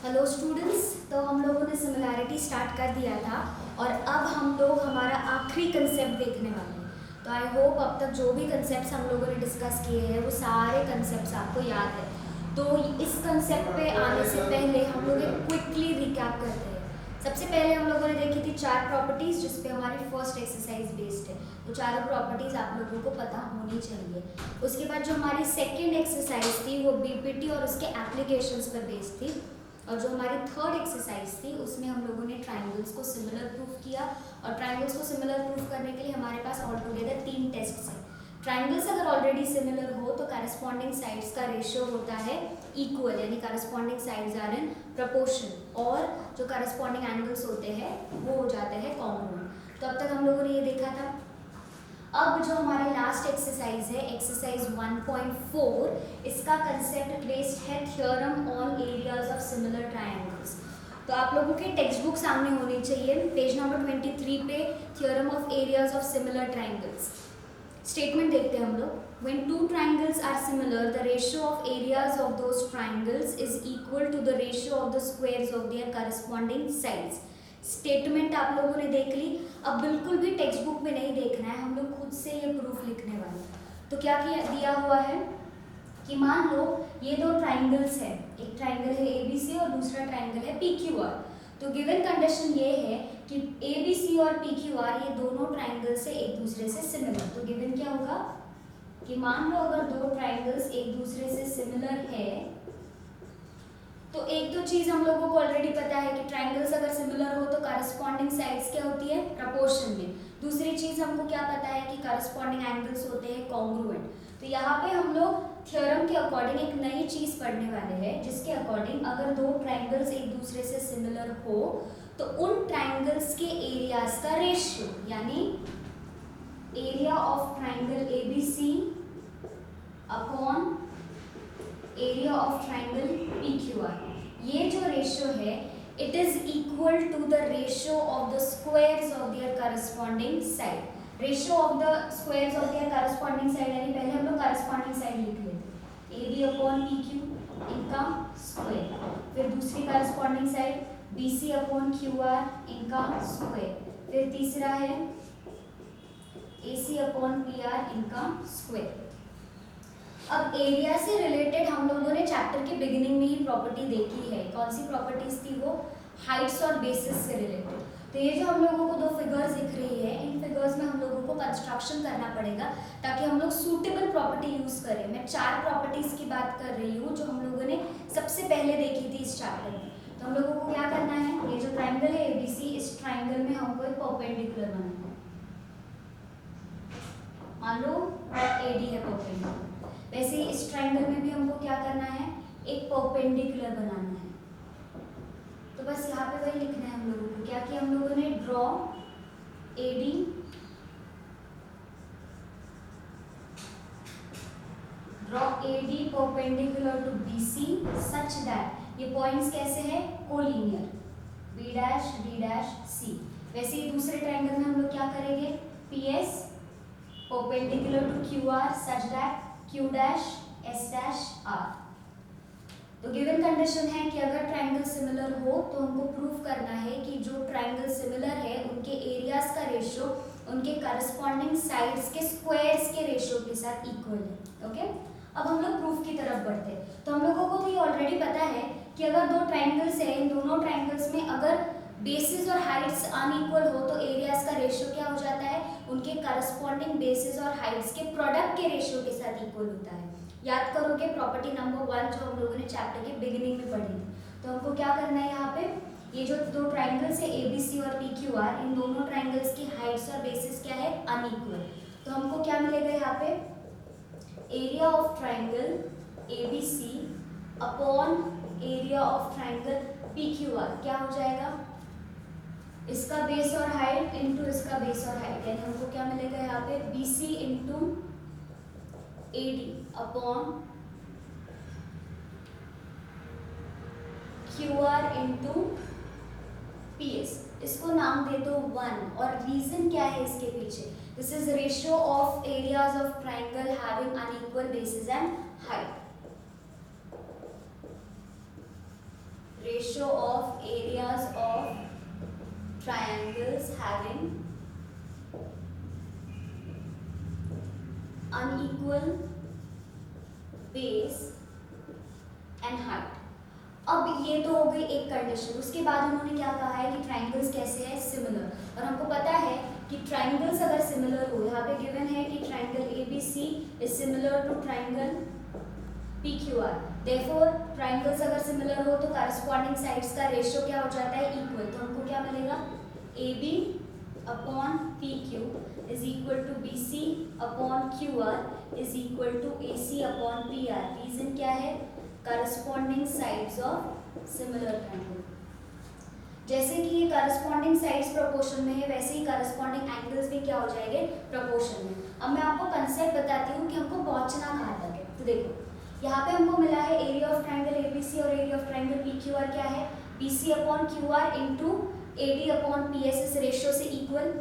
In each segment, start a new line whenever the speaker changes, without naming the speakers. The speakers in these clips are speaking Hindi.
हेलो स्टूडेंट्स, तो हम लोगों ने सिमिलैरिटी स्टार्ट कर दिया था और अब हम लोग हमारा आखिरी कंसेप्ट देखने वाले हैं। तो आई होप अब तक जो भी कंसेप्ट्स हम लोगों ने डिस्कस किए हैं वो सारे कंसेप्ट्स आपको याद है। तो इस कंसेप्ट पे आने से पहले हम लोग एक क्विकली रिकैप करते हैं। सबसे पहले हम लोगों ने देखी थी 4 प्रॉपर्टीज़ जिस पे हमारी फर्स्ट एक्सरसाइज बेस्ड है। तो चारों प्रॉपर्टीज़ आप लोगों को पता होनी चाहिए। उसके बाद जो हमारी सेकेंड एक्सरसाइज थी वो बीपीटी और उसके एप्लीकेशंस पर बेस्ड थी। और जो हमारी थर्ड एक्सरसाइज थी उसमें हम लोगों ने ट्राइंगल्स को सिमिलर प्रूफ किया। और ट्राइंगल्स को सिमिलर प्रूफ करने के लिए हमारे पास ऑल टुगेदर 3 टेस्ट्स हैं। ट्राइंगल्स अगर ऑलरेडी सिमिलर हो तो करस्पॉन्डिंग साइड्स का रेशियो होता है इक्वल, यानी corresponding sides are in proportion, और जो करस्पॉन्डिंग एंगल्स होते हैं वो हो जाते हैं कॉन्ग्रुएंट। तो अब तक हम लोगों ने ये देखा था। अब जो हमारी लास्ट एक्सरसाइज है, एक्सरसाइज 1.4, इसका कंसेप्ट बेस्ड है theorem on areas of similar triangles. तो आप लोगों के टेक्स्ट बुक सामने होनी चाहिए, पेज नंबर 23 पे theorem of areas of similar triangles. Statement देखते हैं हम लोग। When two triangles are similar, the ratio of areas of those triangles is equal to the ratio of the squares of their corresponding sides. Statement आप लोगों ने देख ली। अब बिल्कुल भी टेक्स्ट बुक में नहीं देखना है, हम लोग खुद से ये प्रूफ लिखने वाले हैं। तो क्या किया दिया हुआ है कि मान लो ये दो ट्राइंगल्स है, एक ट्राइंगल है ABC और दूसरा ट्राइंगल है PQR। तो गिवन कंडीशन ये है कि ABC और PQR ये दोनों ट्राइंगल से एक दूसरे से सिमिलर। तो गिवन क्या होगा कि मान लो अगर दो ट्राइंगल्स एक दूसरे से सिमिलर है तो एक तो चीज हम लोगों को ऑलरेडी पता है कि ट्राइंगल्स अगर सिमिलर हो तो करस्पॉन्डिंग साइड्स क्या होती है, प्रपोर्शन में। दूसरी चीज हमको क्या पता है कि करस्पॉन्डिंग एंगल्स होते हैं कॉन्ग्रुएंट। तो यहाँ पे हम लोग थ्योरम के अकॉर्डिंग एक नई चीज पढ़ने वाले हैं, जिसके अकॉर्डिंग अगर दो ट्राइंगल्स एक दूसरे से सिमिलर हो तो उन ट्राइंगल्स के एरियाज का रेशियो, यानी area of triangle ABC upon area of triangle PQR, ये जो रेशियो है it is equal to the ratio of the squares of their corresponding side. Ratio of the squares of their corresponding side, यानी पहले हम लोग करस्पॉन्डिंग साइड लिख लेते हैं AB अपॉन PQ इनका स्क्वायर, फिर दूसरी corresponding side BC upon QR इनका स्क्वायर, फिर तीसरा है AC अपॉन PR इनका स्क्वायर। अब एरिया से रिलेटेड हम लोगों ने चैप्टर के बिगिनिंग में ही प्रॉपर्टी देखी है। कौन सी प्रॉपर्टीज थी वो? हाइट्स और बेसिस से रिलेटेड। तो ये जो हम लोगों को दो फिगर्स दिख रही है, इन फिगर्स में हम लोगों को कंस्ट्रक्शन करना पड़ेगा ताकि हम लोग सूटेबल प्रॉपर्टी यूज करें। मैं 4 प्रॉपर्टीज की बात कर रही हूँ जो हम लोगों ने सबसे पहले देखी थी इस चैप्टर में। तो हम लोगों को क्या करना है, ये जो ट्राइंगल है ABC, इस ट्राइंगल में हमको एक परपेंडिकुलर बनाना है। मान लो AD है परपेंडिकुलर, वैसे ही इस ट्राइंगल में भी हमको क्या करना है, एक परपेंडिकुलर बनाना है। तो बस यहाँ पे वही लिखना है हम लोगों को। क्या किया हम लोगों ने, draw AD perpendicular to BC such that ये पॉइंट्स कैसे हैं, कोलिनियर, B' D' C। वैसे ही दूसरे ट्राइंगल में हम लोग क्या करेंगे, PS perpendicular to QR such that Q' S' R। तो गिवन कंडीशन है कि अगर ट्राइंगल सिमिलर हो तो हमको प्रूफ करना है कि जो ट्राइंगल सिमिलर है उनके एरियाज का रेशियो उनके करस्पॉन्डिंग साइड्स के स्क्वायर्स के रेशियो के साथ इक्वल है। ओके, अब हम लोग प्रूफ की तरफ बढ़ते हैं। तो हम लोगों को तो ये ऑलरेडी पता है कि अगर दो ट्राइंगल्स है, इन दोनों ट्राइंगल्स में अगर बेसिस और हाइट्स अनइक्वल हो तो एरियाज का रेशियो क्या हो जाता है, उनके करस्पॉन्डिंग बेसिस और हाइट्स के प्रोडक्ट के रेशियो के साथ इक्वल होता है। याद करोगे प्रॉपर्टी नंबर 1 जो हम लोगों ने चैप्टर के बिगिनिंग में पढ़ी थी। तो हमको क्या करना है, यहाँ पे ये जो दो ट्राइंगल्स है ABC और PQR, इन दोनों ट्राइंगल्स की हाइट्स और बेसिस क्या है, अनइक्वल। तो हमको क्या मिलेगा यहाँ पे, area of triangle ABC upon area of triangle PQR क्या हो जाएगा, इसका बेस और हाइट इंटू इसका बेस और हाइट, यानी हमको क्या मिलेगा यहाँ पे, BC into AD upon QR into PS। इसको नाम दे दो 1, और रीजन क्या है इसके पीछे, this is ratio of areas of triangle having unequal basis and height. Ratio of areas of triangles having unequal base and height। अब ये तो हो गई एक कंडीशन। उसके बाद उन्होंने क्या कहा है कि ट्राइंगल्स कैसे हैं, सिमिलर। और हमको पता है कि ट्राइंगल्स अगर सिमिलर हो, यहाँ पे गिवन है कि triangle ABC is similar to triangle PQR। Therefore triangles अगर सिमिलर हो तो करस्पॉन्डिंग साइड्स का रेशियो क्या हो जाता है, इक्वल। तो हमको क्या मिलेगा, AB upon PQ is equal to BC upon QR is equal to AC upon PR। Reason क्या है, corresponding sides of similar triangle. जैसे कि ये करस्पॉन्डिंग साइड्स प्रोपोर्शन में है, वैसे ही करस्पॉन्डिंग एंगल्स भी क्या हो जाएंगे, प्रोपोर्शन में। अब मैं आपको कंसेप्ट बताती हूँ कि हमको पहुँचना कहाँ तक है। तो देखो यहाँ पे हमको मिला है एरिया ऑफ ट्राइंगल ABC और एरिया ऑफ ट्राइंगल PQR क्या है, BC upon QR into AD upon PS इस रेशियो से इक्वल।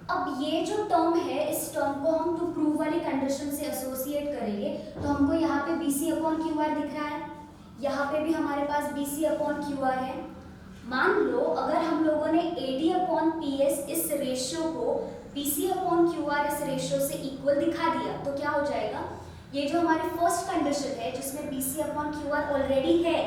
अब ये जो टर्म है, इस टर्म को हम टू प्रूव वाली कंडीशन से एसोसिएट करेंगे। तो हमको यहाँ पे BC अपॉन QR दिख रहा है, यहाँ पे भी हमारे पास BC अपॉन QR है। मान लो अगर हम लोगों ने AD अपॉन PS इस रेशियो को BC अपॉन QR इस रेशियो से इक्वल दिखा दिया तो क्या हो जाएगा, ये जो हमारी फर्स्ट कंडीशन है जिसमें BC अपॉन QR ऑलरेडी है,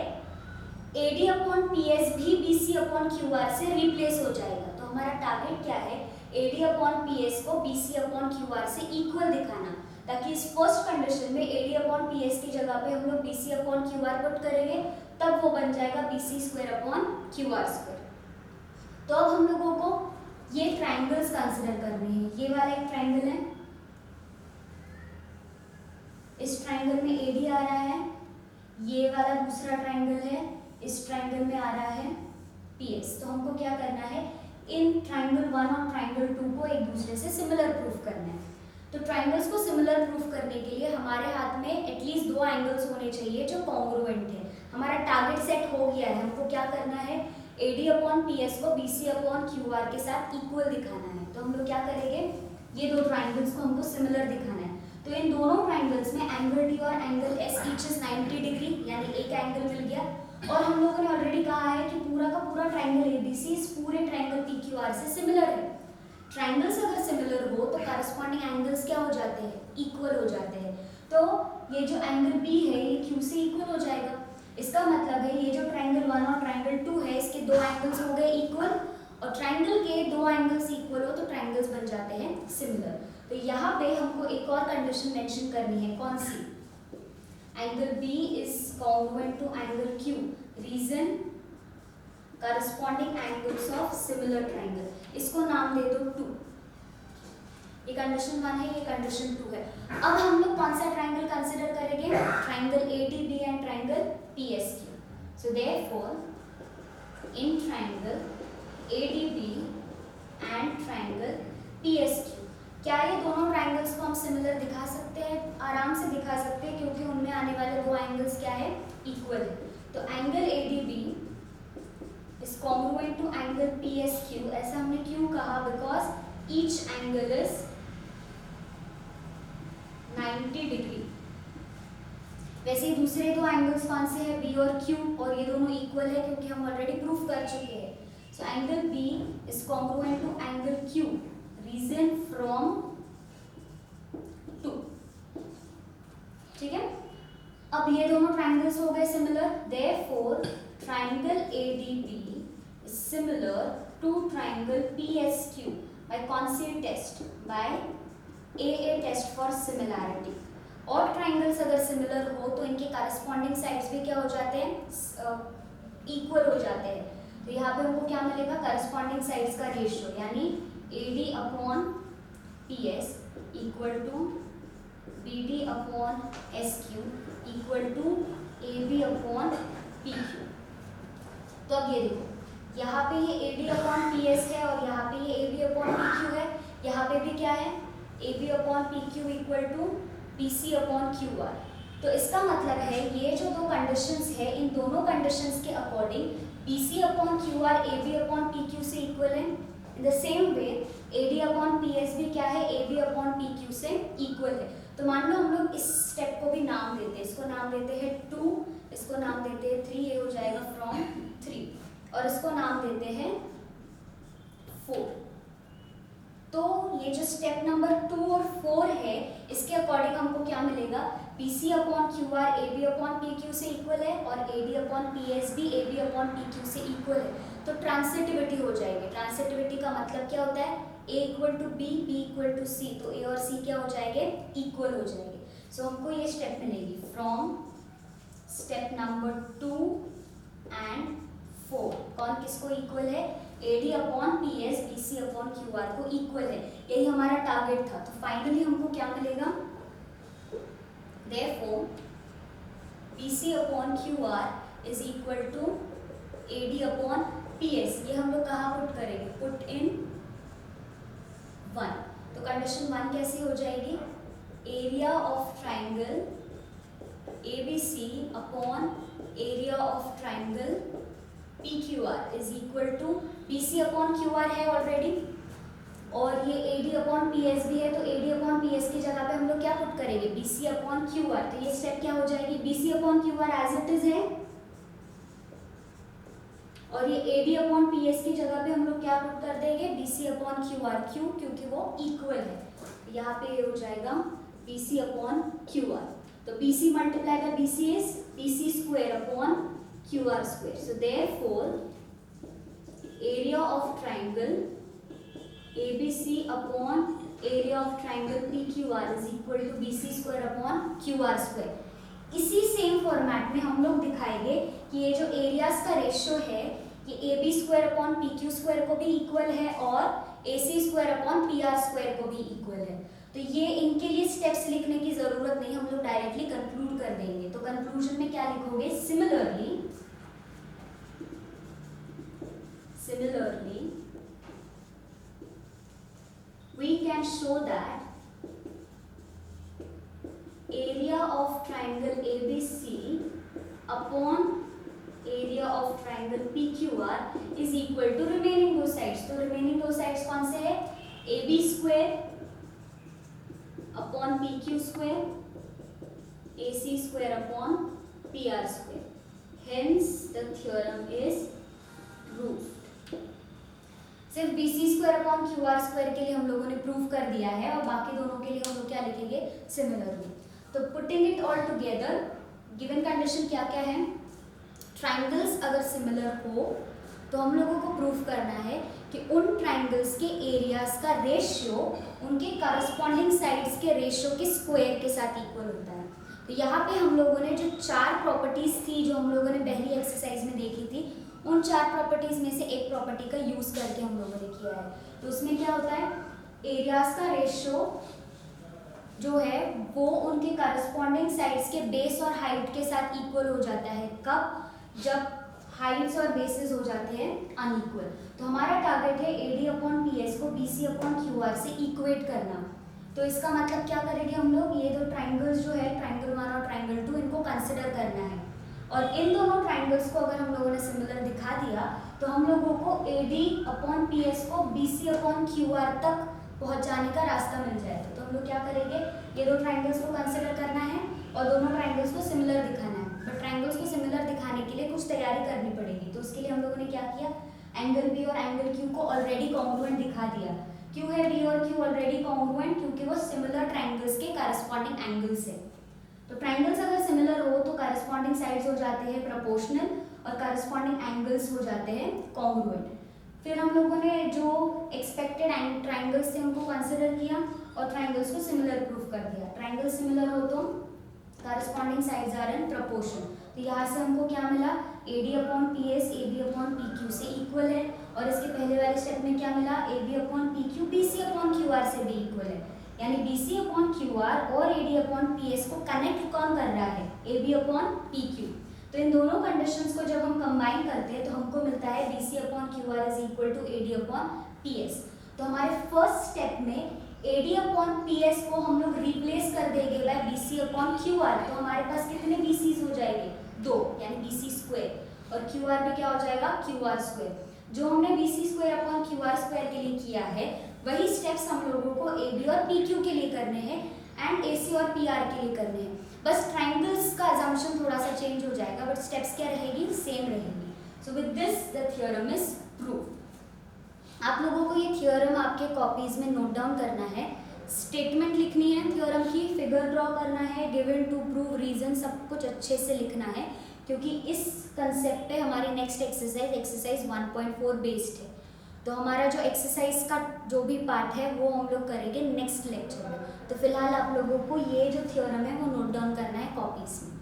AD अपॉन PS भी BC अपॉन QR से रिप्लेस हो जाएगा। तो हमारा टारगेट क्या है, AD अपॉन PS को BC अपॉन QR से इक्वल दिखाना, ताकि इस फर्स्ट कंडीशन में AD अपॉन PS की जगह पे हम लोग BC अपॉन QR पुट करेंगे, तब वो बन जाएगा BC square upon QR square. तो अब हम लोगों को ये ट्राइंगल्स कंसिडर करने हैं। ये वाला एक ट्राइंगल है, इस ट्राइंगल में AD आ रहा है, ये वाला दूसरा ट्राइंगल है, इस ट्राइंगल में आ रहा है PS। तो हमको क्या करना है, इन ट्राइंगल 1 और ट्राइंगल 2 को एक दूसरे से सिमिलर प्रूफ करना है। तो ट्राइंगल्स को सिमिलर प्रूफ करने के लिए हमारे हाथ में एटलीस्ट 2 एंगल्स होने चाहिए जो कॉन्ग्रुएंट है। हमारा टारगेट सेट हो गया है, हमको क्या करना है, AD अपॉन PS को BC अपॉन QR के साथ इक्वल दिखाना है। तो हम लोग क्या करेंगे, ये 2 ट्राइंगल्स को हमको सिमिलर दिखाना है। तो इन दोनों ट्राइंगल्स में एंगल D और angle S each is 90 degree, यानी एक एंगल मिल गया। और हम लोगों ने ऑलरेडी कहा है कि पूरा का पूरा ट्राइंगल ABC इस पूरे ट्राइंगल PQR से सिमिलर है। ट्राइंगल्स अगर सिमिलर हो तो करस्पॉन्डिंग एंगल्स क्या हो जाते हैं, इक्वल हो जाते हैं। तो ये जो एंगल B है ये Q से इक्वल हो जाएगा। इसका मतलब है ये जो ट्राइंगल 1 और ट्राइंगल 2 है, इसके 2 एंगल्स हो गए इक्वल, और ट्राइंगल के 2 एंगल्स इक्वल हो तो ट्राइंगल्स बन जाते हैं सिमिलर। तो यहाँ पे हमको एक और कंडीशन मेंशन करनी है, कौन सी, angle B is congruent to angle Q। Reason, corresponding angles of similar triangle. इसको नाम दे दो 2। ये कंडीशन 1 है, ये कंडीशन 2 है। अब हम लोग कौन सा ट्राइंगल कंसिडर करेंगे, triangle ADB and triangle PSQ। So therefore in triangle ADB and triangle PSQ, क्या ये दोनों ट्राइंगल्स को हम सिमिलर दिखा सकते हैं, आराम से दिखा सकते हैं, क्योंकि उनमें आने वाले 2 एंगल्स क्या है, इक्वल है। तो angle ADB is congruent to angle PSQ। ऐसा हमने क्यों कहा, because each angle is 90 degree. वैसे ही दूसरे 2 एंगल्स कौन से हैं, B और Q, और ये दोनों इक्वल है क्योंकि हम ऑलरेडी प्रूफ कर चुके हैं। So angle B is congruent to angle Q, reason from 2। ठीक है, अब ये दोनों ट्राइंगल्स हो गए similar. Therefore triangle ADB is similar to triangle PSQ by कौन सी test, by AA test for similarity. और ट्राइंगल्स अगर सिमिलर हो तो इनके करस्पॉन्डिंग साइड्स भी क्या हो जाते हैं, इक्वल हो जाते हैं। तो यहाँ पे हमको क्या मिलेगा, करस्पॉन्डिंग साइड्स का रेशियो, यानी AD upon PS equal to BD upon SQ equal to AB upon PQ। तो अब ये देखो, यहाँ पे ये AD अपॉन PS है और यहाँ पे ये AB अपॉन PQ है। यहाँ पे भी क्या है, AB upon PQ equal to BC upon QR। तो इसका मतलब है ये जो 2 कंडीशंस है, इन दोनों कंडीशंस के according BC upon QR AB upon PQ से इक्वल है। In the same way AD upon PS भी क्या है, AB अपॉन PQ से इक्वल है। तो मान लो हम लोग इस स्टेप को भी नाम देते हैं, इसको नाम देते हैं 2, इसको नाम देते हैं 3, ये हो जाएगा फ्रॉम 3। और इसको नाम देते हैं 4। तो ये जो स्टेप नंबर 2 और 4 है, इसके अकॉर्डिंग हमको क्या मिलेगा, PC upon QR AB upon PQ से इक्वल है और AD अपॉन PS भी AB अपॉन PQ से इक्वल है। तो ट्रांसिटिविटी हो जाएगी। ट्रांसिटिविटी का मतलब क्या होता है, A equal to B, B equal to C, तो A और C क्या हो जाएंगे, इक्वल हो जाएंगे। सो हमको ये स्टेप मिलेगी फ्रॉम स्टेप नंबर 2 एंड 4। कौन किसको इक्वल है, AD upon PS BC upon QR को इक्वल है। यही हमारा टारगेट था। तो फाइनली हमको क्या मिलेगा, therefore BC upon QR is equal to AD upon PS। ये हम लोग कहाँ पुट करेंगे, पुट इन 1। तो कंडीशन 1 कैसी हो जाएगी, area of triangle ABC upon area of triangle PQR is equal to BC upon QR है ऑलरेडी, और ये AD अपॉन PS भी है। तो AD अपॉन PS की जगह पे हम लोग क्या पुट करेंगे, BC अपॉन QR। तो ये स्टेप क्या हो जाएगी, BC upon QR as it is है, और ये AD अपॉन PS की जगह पे हम लोग क्या पुट कर देंगे, BC अपॉन QR, क्यों, क्योंकि वो इक्वल है। यहाँ पे ये हो जाएगा BC अपॉन QR। तो BC multiply by BC is BC square upon QR square. So therefore area of triangle ABC upon area of triangle PQR is equal to BC square upon QR square. इसी सेम फॉर्मेट में हम लोग दिखाएंगे कि ये जो एरियाज का रेशियो है, ये AB square upon PQ square को भी इक्वल है और AC square upon PR square को भी इक्वल है। तो ये इनके लिए स्टेप्स लिखने की जरूरत नहीं, हम लोग डायरेक्टली कंक्लूड कर देंगे। तो कंक्लूजन में क्या लिखोगे, similarly we can show that area of triangle ABC upon area of triangle PQR is equal to remaining दो sides। तो remaining दो sides कौन से है, AB square upon PQ square, AC square upon PR square। Hence the theorem is proved। सिर्फ BC square upon QR square के लिए हम लोगों ने प्रूव कर दिया है, और बाकी दोनों के लिए हम लोग क्या लिखेंगे, सिमिलरली। तो putting it all together, given condition क्या क्या है, ट्राइंगल्स अगर सिमिलर हो तो हम लोगों को प्रूव करना है कि उन ट्राइंगल्स के एरियाज का रेशियो उनके करस्पॉन्डिंग साइड्स के रेशियो के स्क्वायर के साथ इक्वल होता है। तो यहाँ पे हम लोगों ने जो 4 प्रॉपर्टीज थी जो हम लोगों ने पहली एक्सरसाइज में देखी थी, उन 4 प्रॉपर्टीज में से एक प्रॉपर्टी का यूज करके हम लोगों ने किया है। तो उसमें क्या होता है, एरियाज का रेशियो जो है वो उनके करस्पॉन्डिंग साइड्स के बेस और हाइट के साथ इक्वल हो जाता है। कब, जब हाइट्स और बेसेस हो जाते हैं अनइक्वल। तो हमारा टारगेट है AD अपॉन PS को BC अपॉन QR से इक्वेट करना। तो इसका मतलब क्या करेंगे हम लोग, ये दो ट्राइंगल्स जो है, ट्राइंगल 1 और ट्राइंगल 2, इनको कंसिडर करना है, और इन दोनों ट्राइंगल्स को अगर हम लोगों ने सिमिलर दिखा दिया तो हम लोगों को AD अपॉन PS को BC अपॉन QR तक पहुंचाने का रास्ता मिल जाएगा। तो हम लोग क्या करेंगे, ये दो ट्राइंगल्स को कंसिडर करना है और दोनों ट्राइंगल्स को सिमिलर दिखाना है। बट ट्राइंगल्स को सिमिलर दिखाने के लिए कुछ तैयारी करनी पड़ेगी। तो उसके लिए हम लोगों ने क्या किया, एंगल B और एंगल Q को ऑलरेडी कॉन्ग्रुएंट दिखा दिया। क्यों है B और Q ऑलरेडी कॉन्ग्रुएंट, क्योंकि वो सिमिलर ट्राइंगल्स के करस्पॉन्डिंग एंगल्स है। तो ट्राइंगल्स अगर सिमिलर हो तो करस्पॉन्डिंग साइड्स हो जाते हैं प्रोपोर्शनल और करस्पॉन्डिंग एंगल्स हो जाते हैं कॉन्ग्रुएंट। फिर हम लोगों ने जो एक्सपेक्टेड ट्राइंगल्स थे उनको कंसिडर किया और ट्राइंगल्स को सिमिलर प्रूव कर दिया। ट्राइंगल सिमिलर हो तो corresponding sides are in proportion. तो यहाँ से हमको क्या मिला, AD upon PS AB upon PQ से इक्वल है, और इसके पहले वाले स्टेप में क्या मिला, AB upon PQ BC upon QR से भी इक्वल है। यानी BC अपॉन QR और AD अपॉन PS को कनेक्ट कौन कर रहा है, AB अपॉन PQ। तो इन दोनों कंडीशंस को जब हम कंबाइन करते हैं तो हमको मिलता है BC upon QR is equal to AD upon PS। तो हमारे फर्स्ट स्टेप में AD अपॉन PS को हम लोग रिप्लेस कर देंगे बाय BC अपॉन QR। तो हमारे पास कितने BCs हो जाएंगे, 2, यानी BC स्क्वायर, और QR भी क्या हो जाएगा, QR स्क्वायर। जो हमने BC square upon QR square के लिए किया है वही स्टेप्स हम लोगों को AB और PQ के लिए करने हैं एंड AC और PR के लिए करने हैं। बस ट्राइंगल्स का अजम्पशन थोड़ा सा चेंज हो जाएगा, बट स्टेप्स क्या रहेगी, सेम रहेगी। सो So with this the theorem is proved. आप लोगों को ये थ्योरम आपके कॉपीज में नोट डाउन करना है, स्टेटमेंट लिखनी है थ्योरम की, फिगर ड्रॉ करना है, गिवन टू प्रूव, रीजन, सब कुछ अच्छे से लिखना है, क्योंकि इस कंसेप्ट पे हमारी नेक्स्ट एक्सरसाइज 1.4 बेस्ड है। तो हमारा जो एक्सरसाइज का जो भी पार्ट है वो हम लोग करेंगे नेक्स्ट लेक्चर में। तो फिलहाल आप लोगों को ये जो थ्योरम है वो नोट डाउन करना है कॉपीज में।